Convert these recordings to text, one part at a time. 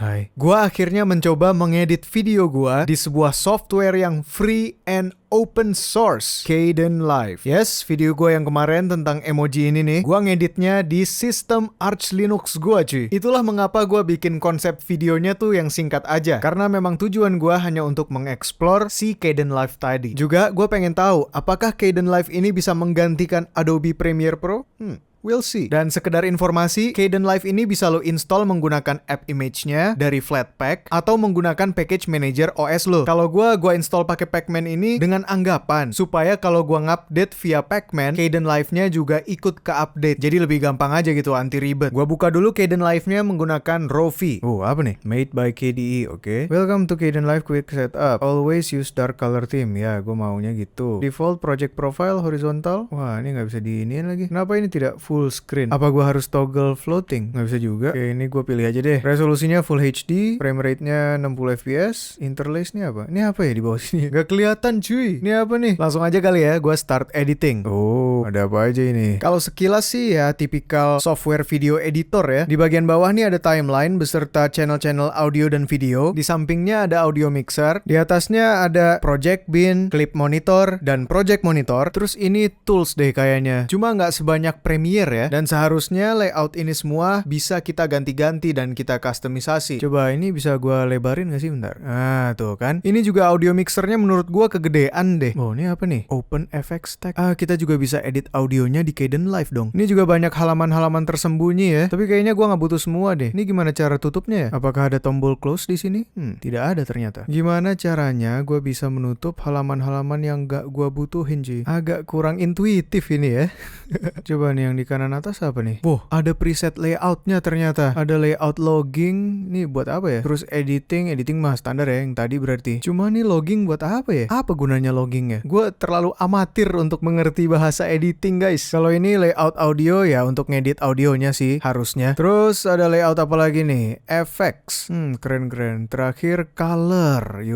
Hai. Gua akhirnya mencoba mengedit video gua di sebuah software yang free and open source, Kdenlive. Yes, video gua yang kemarin tentang emoji ini nih, gua ngeditnya di sistem Arch Linux gua cuy. Itulah mengapa gua bikin konsep videonya tuh yang singkat aja, karena memang tujuan gua hanya untuk mengeksplor si Kdenlive tadi. Juga gua pengen tahu apakah Kdenlive ini bisa menggantikan Adobe Premiere Pro? We'll see. Dan sekedar informasi, Kdenlive ini bisa lo install menggunakan app image-nya dari Flatpak atau menggunakan package manager OS lo. Kalau gua install pakai Pacman ini dengan anggapan supaya kalau gua ngupdate via Pacman, Kdenlive-nya juga ikut ke update. Jadi lebih gampang aja gitu, anti ribet. Gua buka dulu Kdenlive-nya menggunakan Rovi. Apa nih? Made by KDE, oke. Welcome to Kdenlive Quick Setup. Always use dark color theme. Ya, gua maunya gitu. Default project profile horizontal. Wah, ini nggak bisa diiniin lagi. Kenapa ini tidak full screen? Apa gua harus toggle floating? Nggak bisa juga. Oke, ini gua pilih aja deh. Resolusinya full HD, frame rate-nya 60 fps. Interlace ini apa? Ini apa ya di bawah sini? Nggak kelihatan cuy. Ini apa nih? Langsung aja kali ya, gua start editing. Ada apa aja ini? Kalau sekilas sih ya tipikal software video editor ya. Di bagian bawah nih ada timeline beserta channel-channel audio dan video. Di sampingnya ada audio mixer. Di atasnya ada project bin, clip monitor, dan project monitor. Terus ini tools deh kayaknya. Cuma nggak sebanyak Premiere ya. Dan seharusnya layout ini semua bisa kita ganti-ganti dan kita customisasi. Coba ini bisa gua lebarin nggak sih bentar? Nah tuh kan. Ini juga audio mixernya menurut gua kegedean deh. Ini apa nih? Open FX Tag. Kita juga bisa edit audionya di Kdenlive dong. Ini juga banyak halaman-halaman tersembunyi ya. Tapi kayaknya gua nggak butuh semua deh. Ini gimana cara tutupnya ya? Apakah ada tombol close di sini? Tidak ada ternyata. Gimana caranya gua bisa menutup halaman-halaman yang nggak gua butuhin cuy? Agak kurang intuitif ini ya. Coba nih yang di kanan atas apa nih? Ada preset layoutnya ternyata. Ada layout logging. Nih buat apa ya? Terus editing mah standar ya yang tadi berarti. Cuma nih logging buat apa ya? Apa gunanya loggingnya? Gue terlalu amatir untuk mengerti bahasa editing guys. Kalau ini layout audio ya untuk ngedit audionya sih harusnya. Terus ada layout apa lagi nih? Effects. Keren-keren. Terakhir color.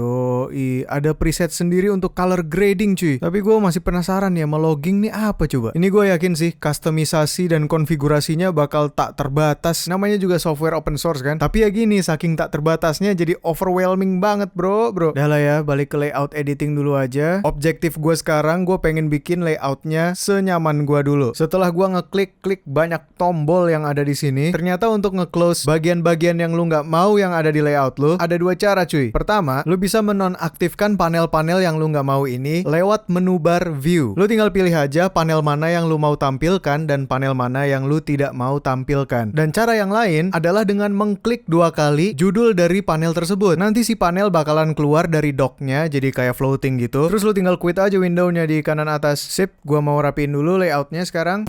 Ada preset sendiri untuk color grading cuy. Tapi gue masih penasaran ya sama logging nih apa coba? Ini gue yakin sih customisasi dan konfigurasinya bakal tak terbatas. Namanya juga software open source kan. Tapi ya gini, saking tak terbatasnya jadi overwhelming banget bro. Udah lah ya, balik ke layout editing dulu aja. Objektif gue sekarang, gue pengen bikin layoutnya senyaman gue dulu. Setelah gue ngeklik banyak tombol yang ada di sini, ternyata untuk nge-close bagian-bagian yang lu nggak mau yang ada di layout lu, ada dua cara cuy. Pertama, lu bisa menonaktifkan panel-panel yang lu nggak mau ini lewat menu bar view. Lu tinggal pilih aja panel mana yang lu mau tampilkan dan panel mana yang lu tidak mau tampilkan. Dan cara yang lain adalah dengan mengklik 2 kali judul dari panel tersebut. Nanti si panel bakalan keluar dari docknya jadi kayak floating gitu. Terus lu tinggal quit aja windownya di kanan atas. Sip, gua mau rapiin dulu layoutnya sekarang.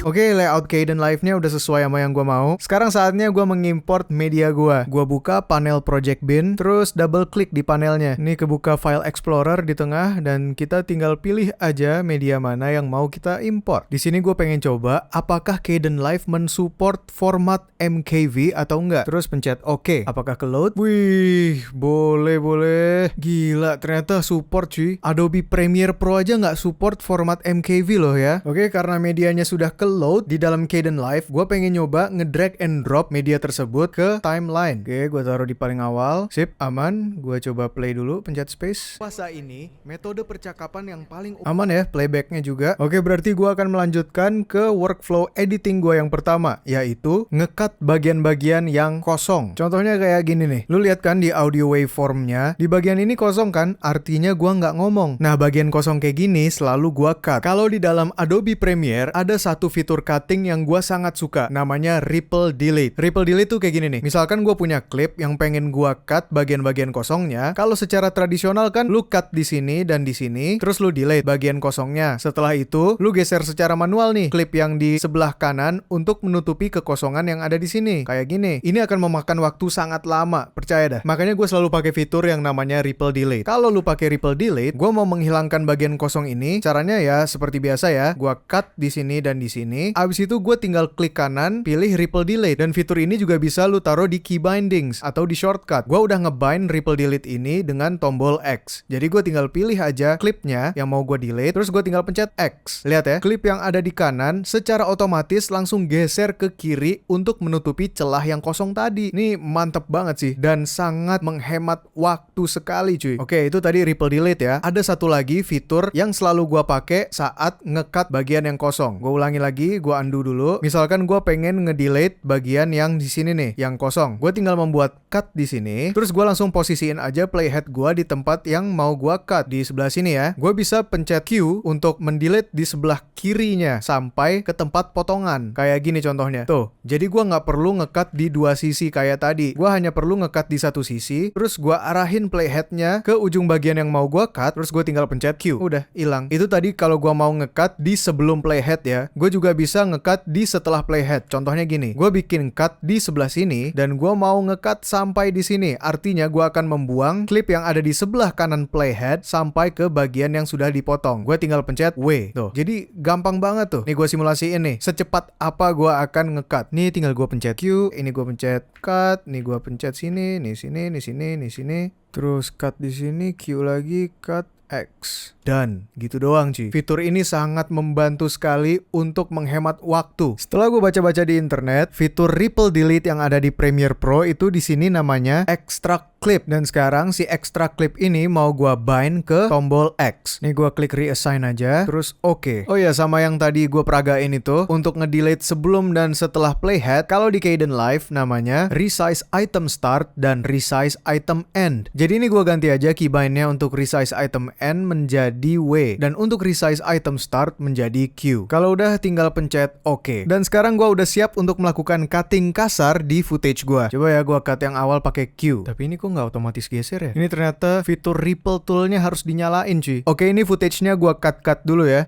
Oke, layout Kdenlive-nya udah sesuai sama yang gue mau. Sekarang saatnya gue mengimport media gue. Gue buka panel project bin, terus double klik di panelnya. Ini kebuka file explorer di tengah, dan kita tinggal pilih aja media mana yang mau kita import. Di sini gue pengen coba apakah Kdenlive mensupport format MKV atau enggak. Terus pencet OK. Apakah ke load? Wih, boleh. Gila, ternyata support cuy. Adobe Premiere Pro aja nggak support format MKV loh ya. Oke, karena medianya sudah ke load di dalam Kdenlive, gue pengen nyoba ngedrag and drop media tersebut ke timeline. Oke, gue taruh di paling awal. Sip, aman. Gue coba play dulu, pencet space. Puasa ini, metode percakapan yang paling aman ya, playbacknya juga. Oke, berarti gue akan melanjutkan ke workflow editing gue yang pertama, yaitu ngecut bagian-bagian yang kosong. Contohnya kayak gini nih. Lu lihat kan di audio waveformnya, di bagian ini kosong kan, artinya gue nggak ngomong. Nah, bagian kosong kayak gini selalu gue cut. Kalau di dalam Adobe Premiere, ada satu fitur cutting yang gue sangat suka, namanya Ripple Delete. Ripple Delete tuh kayak gini nih. Misalkan gue punya klip yang pengen gue cut bagian-bagian kosongnya. Kalau secara tradisional kan lu cut di sini dan di sini, terus lu delete bagian kosongnya. Setelah itu, lu geser secara manual nih klip yang di sebelah kanan untuk menutupi kekosongan yang ada di sini. Kayak gini. Ini akan memakan waktu sangat lama, percaya dah. Makanya gue selalu pakai fitur yang namanya Ripple Delete. Kalau lu pakai Ripple Delete, gue mau menghilangkan bagian kosong ini. Caranya ya seperti biasa ya. Gue cut di sini dan di sini. ini. Abis itu gue tinggal klik kanan, pilih Ripple Delete. Dan fitur ini juga bisa lu taruh di key bindings atau di shortcut. Gue udah ngebind Ripple Delete ini dengan tombol X. Jadi gue tinggal pilih aja klipnya yang mau gue delete, terus gue tinggal pencet X. Lihat ya, klip yang ada di kanan secara otomatis langsung geser ke kiri untuk menutupi celah yang kosong tadi. Ini mantep banget sih dan sangat menghemat waktu sekali cuy. Oke, itu tadi Ripple Delete ya. Ada satu lagi fitur yang selalu gua pakai saat nge-cut bagian yang kosong. Gue ulangi lagi, gua undo dulu. Misalkan gua pengen nge-delete bagian yang di sini nih, yang kosong. Gue tinggal membuat cut di sini, terus gua langsung posisiin aja playhead gua di tempat yang mau gua cut di sebelah sini ya. Gue bisa pencet Q untuk mendelete di sebelah kirinya sampai ke tempat potongan. Kayak gini contohnya. Tuh, jadi gua nggak perlu nge-cut di dua sisi kayak tadi. Gua hanya perlu nge-cut di satu sisi, terus gua arahin playheadnya ke ujung bagian yang mau gua cut, terus gue tinggal pencet Q. Udah, hilang. Itu tadi kalau gua mau nge-cut di sebelum playhead ya. Gue juga bisa nge-cut di setelah playhead. Contohnya gini, gue bikin cut di sebelah sini dan gue mau nge-cut sampai di sini. Artinya gue akan membuang klip yang ada di sebelah kanan playhead sampai ke bagian yang sudah dipotong. Gue tinggal pencet W. Tuh, jadi gampang banget tuh. Nih gue simulasiin nih, secepat apa gue akan nge-cut. Nih tinggal gue pencet Q, ini gue pencet cut, nih gue pencet sini, nih sini, nih sini, nih sini. Terus cut di sini, Q lagi, cut X. Dan gitu doang cuy. Fitur ini sangat membantu sekali untuk menghemat waktu. Setelah gue baca-baca di internet, fitur Ripple Delete yang ada di Premiere Pro itu di sini namanya Extract Clip. Dan sekarang si Extract Clip ini mau gue bind ke tombol X. Nih gue klik reassign aja, terus oke. Oh ya, sama yang tadi gue peragain itu, untuk ngedelete sebelum dan setelah playhead, kalau di Kdenlive namanya Resize Item Start dan Resize Item End. Jadi ini gue ganti aja keybindnya untuk Resize Item End menjadi W, dan untuk resize item start menjadi Q. Kalau udah tinggal pencet OK. Dan sekarang gua udah siap untuk melakukan cutting kasar di footage gua. Coba ya gua cut yang awal pakai Q. Tapi ini kok nggak otomatis geser ya? Ini ternyata fitur Ripple toolnya harus dinyalain cuy. Oke, ini footage-nya gua cut dulu ya.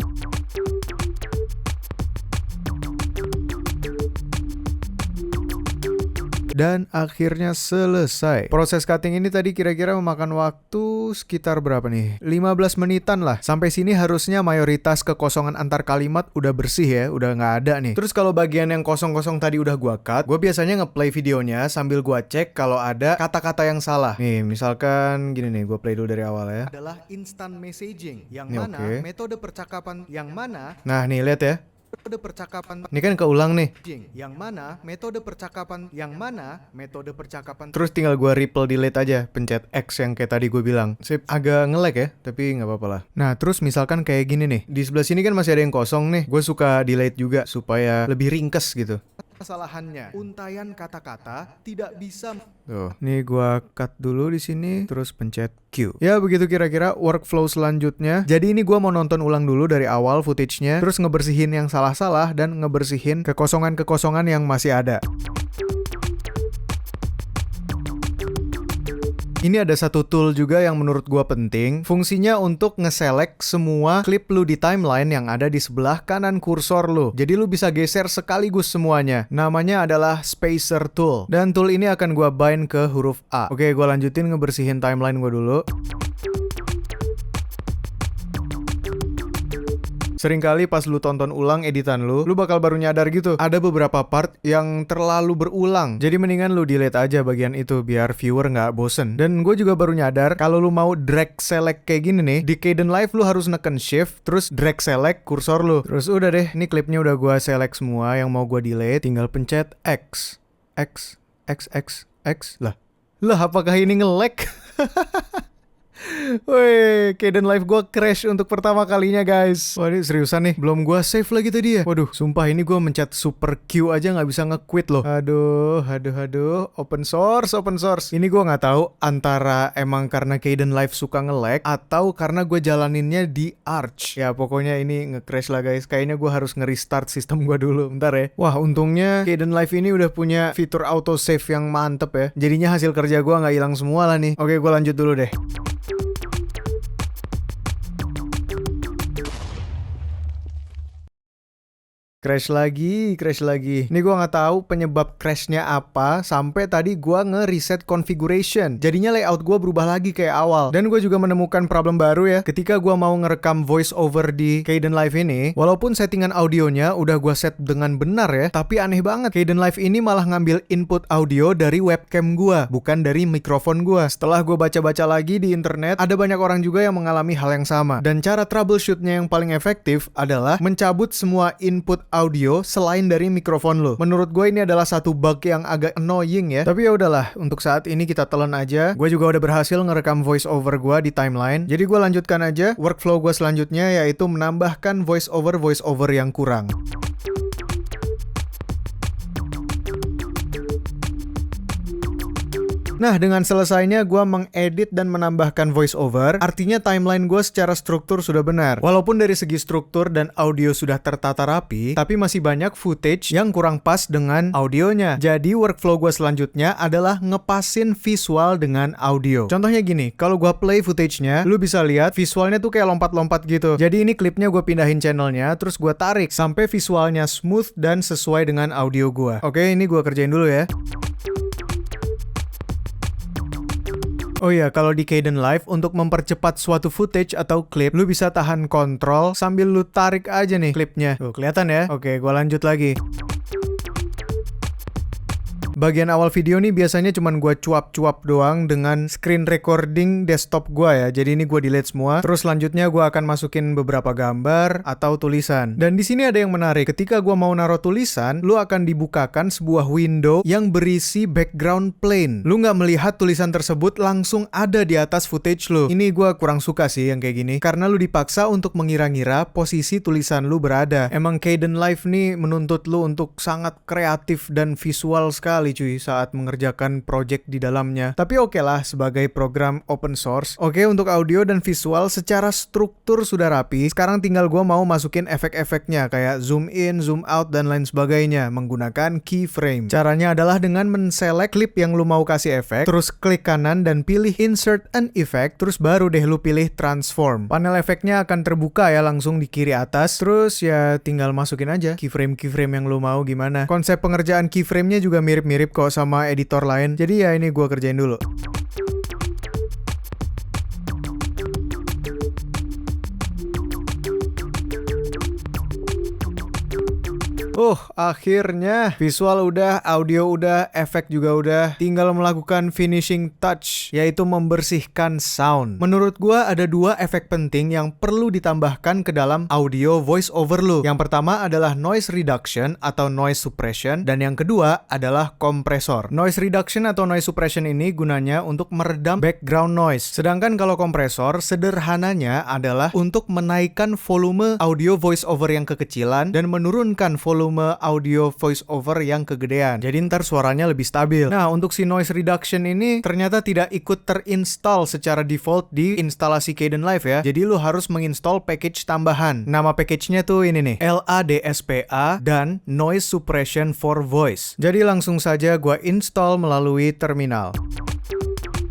Dan akhirnya selesai. Proses cutting ini tadi kira-kira memakan waktu sekitar berapa nih? 15 menitan lah. Sampai sini harusnya mayoritas kekosongan antar kalimat udah bersih ya, udah nggak ada nih. Terus kalau bagian yang kosong-kosong tadi udah gua cut, gua biasanya ngeplay videonya sambil gua cek kalau ada kata-kata yang salah. Nih, misalkan gini nih, gua play dulu dari awal ya. Adalah instant messaging, yang ini mana metode percakapan yang mana. Nah, nih lihat ya. Metode percakapan ini kan keulang nih. Yang mana metode percakapan, yang mana metode percakapan. Terus tinggal gua Ripple Delete aja, pencet X yang kayak tadi gue bilang. Sip, agak nge-lag ya, tapi nggak apa-apa lah. Nah, terus misalkan kayak gini nih, di sebelah sini kan masih ada yang kosong nih. Gue suka delete juga supaya lebih ringkes gitu. Kesalahannya, untayan kata-kata tidak bisa. Tuh, nih gua cut dulu di sini, terus pencet Q. Ya begitu kira-kira workflow selanjutnya. Jadi ini gua mau nonton ulang dulu dari awal footage-nya, terus ngebersihin yang salah-salah dan ngebersihin kekosongan-kekosongan yang masih ada. Ini ada satu tool juga yang menurut gua penting. Fungsinya untuk nge-select semua klip lu di timeline yang ada di sebelah kanan kursor lu. Jadi lu bisa geser sekaligus semuanya. Namanya adalah Spacer Tool. Dan tool ini akan gua bind ke huruf A. Oke, gua lanjutin ngebersihin timeline gua dulu. Seringkali pas lu tonton ulang editan lu bakal baru nyadar gitu, ada beberapa part yang terlalu berulang. Jadi mendingan lu delete aja bagian itu biar viewer nggak bosen. Dan gue juga baru nyadar kalau lu mau drag select kayak gini nih, di Kdenlive lu harus neken shift, terus drag select kursor lu. Terus udah deh, ini klipnya udah gue select semua yang mau gue delete, tinggal pencet X. X, X, X, X. Lah apakah ini nge-lag? Woi, Kdenlive gue crash untuk pertama kalinya guys. Wah ini seriusan nih, belum gue save lagi tadi ya. Waduh, sumpah ini gue mencet super Q aja nggak bisa nge-quit loh. Aduh, open source. Ini gue nggak tahu antara emang karena Kdenlive suka nge-lag atau karena gue jalaninnya di Arch. Ya pokoknya ini nge-crash lah guys. Kayaknya gue harus nge-restart sistem gue dulu. Bentar ya. Wah untungnya Kdenlive ini udah punya fitur auto save yang mantep ya. Jadinya hasil kerja gue nggak hilang semua lah nih. Oke, gue lanjut dulu deh. Crash lagi, crash lagi. Ini gua nggak tahu penyebab crashnya apa sampai tadi gua nge-reset configuration. Jadinya layout gua berubah lagi kayak awal. Dan gue juga menemukan problem baru ya. Ketika gua mau ngerekam voice over di Kdenlive ini, walaupun settingan audionya udah gua set dengan benar ya, tapi aneh banget. Kdenlive ini malah ngambil input audio dari webcam gua, bukan dari mikrofon gua. Setelah gua baca-baca lagi di internet, ada banyak orang juga yang mengalami hal yang sama. Dan cara troubleshootnya yang paling efektif adalah mencabut semua input audio selain dari mikrofon lo. Menurut gue ini adalah satu bug yang agak annoying ya. Tapi ya udahlah, untuk saat ini kita telan aja. Gue juga udah berhasil ngerekam voice over gue di timeline. Jadi gue lanjutkan aja workflow gue selanjutnya, yaitu menambahkan voice over yang kurang. Nah, dengan selesainya gue mengedit dan menambahkan voice over, artinya timeline gue secara struktur sudah benar. Walaupun dari segi struktur dan audio sudah tertata rapi, tapi masih banyak footage yang kurang pas dengan audionya. Jadi workflow gue selanjutnya adalah ngepasin visual dengan audio. Contohnya gini, kalau gue play footage-nya, lu bisa lihat visualnya tuh kayak lompat-lompat gitu. Jadi ini klipnya gue pindahin channelnya, terus gue tarik sampai visualnya smooth dan sesuai dengan audio gue. Oke, ini gue kerjain dulu ya. Oh iya, kalau di Kdenlive untuk mempercepat suatu footage atau klip, lu bisa tahan kontrol sambil lu tarik aja nih klipnya. Tuh, kelihatan ya? Oke, gua lanjut lagi. Bagian awal video nih biasanya cuman gue cuap-cuap doang dengan screen recording desktop gue ya. Jadi ini gue delete semua. Terus selanjutnya gue akan masukin beberapa gambar atau tulisan. Dan di sini ada yang menarik. Ketika gue mau naruh tulisan, lu akan dibukakan sebuah window yang berisi background plain. Lu nggak melihat tulisan tersebut langsung ada di atas footage lu. Ini gue kurang suka sih yang kayak gini. Karena lu dipaksa untuk mengira-ngira posisi tulisan lu berada. Emang Kdenlive nih menuntut lu untuk sangat kreatif dan visual sekali cuy saat mengerjakan project di dalamnya. Tapi oke lah sebagai program open source. Oke, untuk audio dan visual secara struktur sudah rapi. Sekarang tinggal gue mau masukin efek-efeknya kayak zoom in, zoom out dan lain sebagainya menggunakan keyframe. Caranya adalah dengan men-select klip yang lu mau kasih efek, terus klik kanan dan pilih insert an effect, terus baru deh lu pilih transform. Panel efeknya akan terbuka ya langsung di kiri atas. Terus ya tinggal masukin aja keyframe yang lu mau gimana. Konsep pengerjaan keyframe-nya juga mirip-mirip kok sama editor lain. Jadi ya ini gua kerjain dulu. Akhirnya visual udah, audio udah, efek juga udah. Tinggal melakukan finishing touch, yaitu membersihkan sound. Menurut gua ada dua efek penting yang perlu ditambahkan ke dalam audio voice over lu. Yang pertama adalah noise reduction atau noise suppression, dan yang kedua adalah kompresor. Noise reduction atau noise suppression ini gunanya untuk meredam background noise. Sedangkan kalau kompresor sederhananya adalah untuk menaikkan volume audio voice over yang kekecilan dan menurunkan volume audio voice over yang kegedean. Jadi ntar suaranya lebih stabil. Nah, untuk si noise reduction ini ternyata tidak ikut terinstall secara default di instalasi Kdenlive ya. Jadi lu harus menginstall package tambahan. Nama package-nya tuh ini nih, LADSPA dan Noise Suppression for Voice. Jadi langsung saja gua install melalui terminal.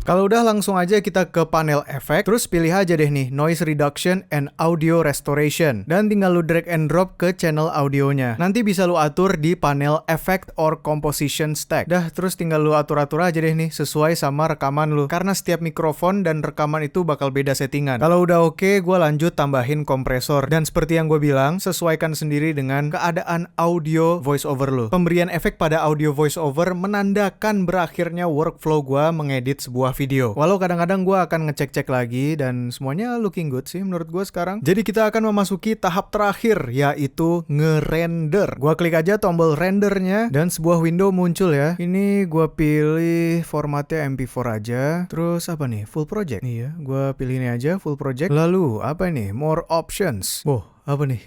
Kalau udah langsung aja kita ke panel efek, terus pilih aja deh nih Noise Reduction and Audio Restoration, dan tinggal lu drag and drop ke channel audionya. Nanti bisa lu atur di panel Effect or Composition Stack. Dah, terus tinggal lu atur-atur aja deh nih sesuai sama rekaman lu, karena setiap mikrofon dan rekaman itu bakal beda settingan. Kalau udah oke, gue lanjut tambahin kompresor, dan seperti yang gue bilang, sesuaikan sendiri dengan keadaan audio voiceover lu. Pemberian efek pada audio voiceover menandakan berakhirnya workflow gue mengedit sebuah video. Walau kadang-kadang gue akan ngecek-cek lagi dan semuanya looking good sih menurut gue sekarang. Jadi kita akan memasuki tahap terakhir, yaitu nge-render. Gue klik aja tombol rendernya dan sebuah window muncul ya. Ini gue pilih formatnya MP4 aja. Terus apa nih? Full project. Nih ya, gue pilih ini aja full project. Lalu apa nih? More options. Wow, apa nih?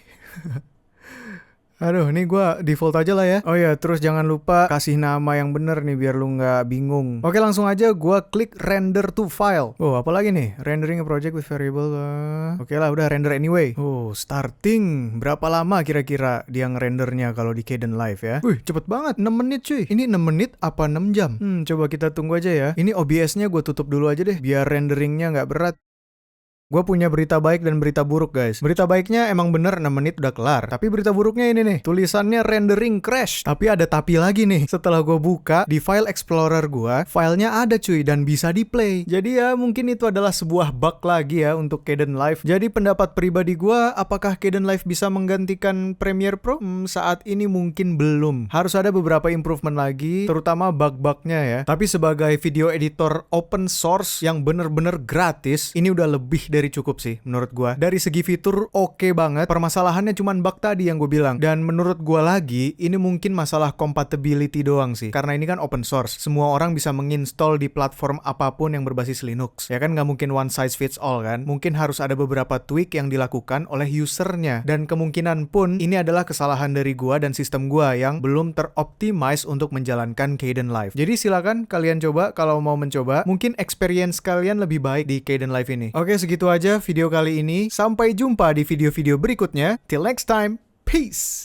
Aduh, ini gue default aja lah ya. Oh ya, terus jangan lupa kasih nama yang bener nih biar lu nggak bingung. Oke, langsung aja gue klik render to file. Oh, apalagi nih? Rendering a project with variable. Oke lah, udah render anyway. Oh, starting. Berapa lama kira-kira dia ngerendernya kalau di Kdenlive ya? Wih, cepet banget. 6 menit cuy. Ini 6 menit apa 6 jam? Coba kita tunggu aja ya. Ini OBS-nya gue tutup dulu aja deh, biar renderingnya nggak berat. Gue punya berita baik dan berita buruk guys. Berita baiknya emang bener 6 menit udah kelar. Tapi berita buruknya ini nih, tulisannya rendering crash. Tapi ada tapi lagi nih. Setelah gue buka di file explorer gue, filenya ada cuy dan bisa di play. Jadi ya mungkin itu adalah sebuah bug lagi ya untuk Kdenlive. Jadi pendapat pribadi gue, apakah Kdenlive bisa menggantikan Premiere Pro? Saat ini mungkin belum. Harus ada beberapa improvement lagi, terutama bug-bugnya ya. Tapi sebagai video editor open source yang bener-bener gratis, ini udah lebih dari cukup sih menurut gua. Dari segi fitur oke banget. Permasalahannya cuman bug tadi yang gue bilang. Dan menurut gua lagi, ini mungkin masalah compatibility doang sih. Karena ini kan open source. Semua orang bisa menginstall di platform apapun yang berbasis Linux. Ya kan nggak mungkin one size fits all kan. Mungkin harus ada beberapa tweak yang dilakukan oleh usernya. Dan kemungkinan pun ini adalah kesalahan dari gua dan sistem gua yang belum teroptimize untuk menjalankan Kdenlive. Jadi silakan kalian coba kalau mau mencoba. Mungkin experience kalian lebih baik di Kdenlive ini. Oke, segitu aja video kali ini. Sampai jumpa di video-video berikutnya. Till next time. Peace.